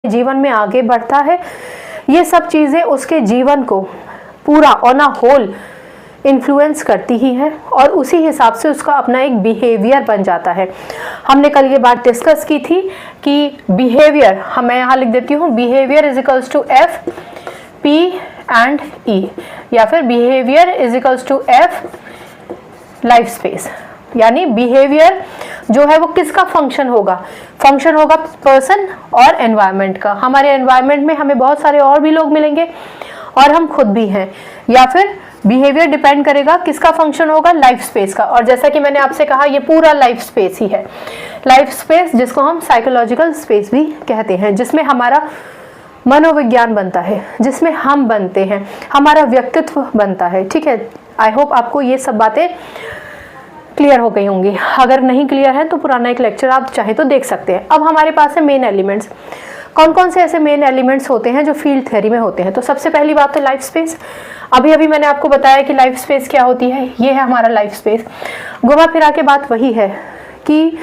जीवन में आगे बढ़ता है, ये सब चीज़ें उसके जीवन को पूरा ऑन अ होल इन्फ्लुएंस करती ही है और उसी हिसाब से उसका अपना एक बिहेवियर बन जाता है। हमने कल ये बात डिस्कस की थी कि बिहेवियर, मैं यहाँ लिख देती हूँ, behaviour is equals to F P and E, या फिर behaviour is equals to F life space. यानी बिहेवियर जो है वो किसका फंक्शन होगा? फंक्शन होगा पर्सन और एनवायरनमेंट का। हमारे एनवायरनमेंट में हमें बहुत सारे और भी लोग मिलेंगे और हम खुद भी हैं। या फिर बिहेवियर डिपेंड करेगा किसका फंक्शन होगा? लाइफ स्पेस का। और जैसा कि मैंने आपसे कहा, ये पूरा लाइफ स्पेस ही है। लाइफ स्पेस जिसको हम साइकोलॉजिकल स्पेस भी कहते हैं, जिसमें हमारा मनोविज्ञान बनता है, जिसमें हम बनते हैं, हमारा व्यक्तित्व बनता है। ठीक है, आई होप आपको ये सब बातें क्लियर हो गई होंगी। अगर नहीं क्लियर है तो पुराना एक लेक्चर आप चाहे तो देख सकते हैं। अब हमारे पास है मेन एलिमेंट्स। कौन कौन से ऐसे मेन एलिमेंट्स होते हैं जो फील्ड थ्योरी में होते हैं? तो सबसे पहली बात तो लाइफ स्पेस। अभी मैंने आपको बताया कि लाइफ स्पेस क्या होती है। ये है हमारा लाइफ स्पेस। घुमा फिरा के बात वही है कि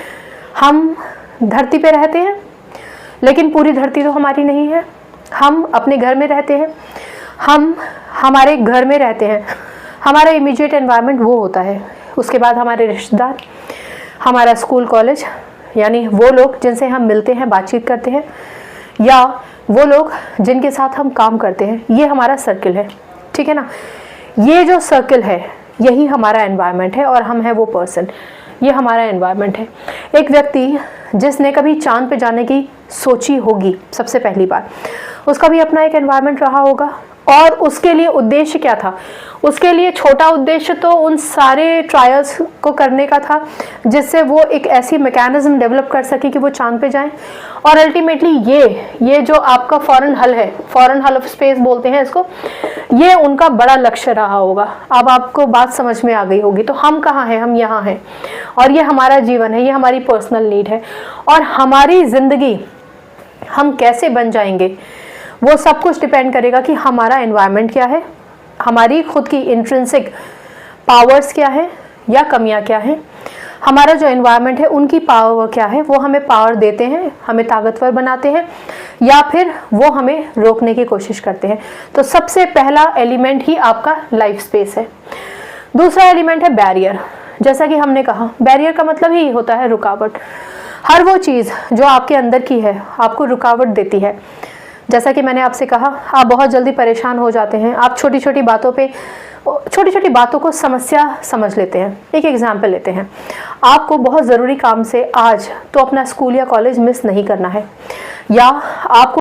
हम धरती पे रहते हैं, लेकिन पूरी धरती तो हमारी नहीं है। हम अपने घर में रहते हैं, हम हमारे घर में रहते हैं, हमारा इमीडिएट एनवायरनमेंट वो होता है। उसके बाद हमारे रिश्तेदार, हमारा स्कूल कॉलेज, यानी वो लोग जिनसे हम मिलते हैं, बातचीत करते हैं, या वो लोग जिनके साथ हम काम करते हैं, ये हमारा सर्किल है। ठीक है ना? ये जो सर्किल है यही हमारा एनवायरनमेंट है और हम है वो पर्सन, ये हमारा एनवायरनमेंट है। एक व्यक्ति जिसने कभी चांद पे जाने की सोची होगी, सबसे पहली बार उसका भी अपना एक एनवायरनमेंट रहा होगा और उसके लिए उद्देश्य क्या था? उसके लिए छोटा उद्देश्य तो उन सारे ट्रायल्स को करने का था जिससे वो एक ऐसी मैकेनिज्म डेवलप कर सके कि वो चांद पे जाएं। और अल्टीमेटली ये जो आपका फॉरेन हल है, फॉरेन हल ऑफ स्पेस बोलते हैं इसको, ये उनका बड़ा लक्ष्य रहा होगा। अब आपको बात समझ में आ गई होगी। तो हम कहाँ हैं? हम यहाँ हैं और ये हमारा जीवन है, ये हमारी पर्सनल नीड है। और हमारी जिंदगी हम कैसे बन जाएंगे वो सब कुछ डिपेंड करेगा कि हमारा एनवायरनमेंट क्या है, हमारी खुद की इंट्रिंसिक पावर्स क्या है या कमियां क्या हैं। हमारा जो एनवायरनमेंट है उनकी पावर क्या है, वो हमें पावर देते हैं, हमें ताकतवर बनाते हैं, या फिर वो हमें रोकने की कोशिश करते हैं। तो सबसे पहला एलिमेंट ही आपका लाइफ स्पेस है। दूसरा एलिमेंट है बैरियर। जैसा कि हमने कहा, बैरियर का मतलब ही होता है रुकावट। हर वो चीज़ जो आपके अंदर की है आपको रुकावट देती है। जैसा कि मैंने आपसे कहा, आप बहुत जल्दी परेशान हो जाते हैं, आप छोटी छोटी बातों को समस्या समझ लेते हैं। एक एग्जाम्पल लेते हैं, आपको बहुत ज़रूरी काम से आज तो अपना स्कूल या कॉलेज मिस नहीं करना है, या आपको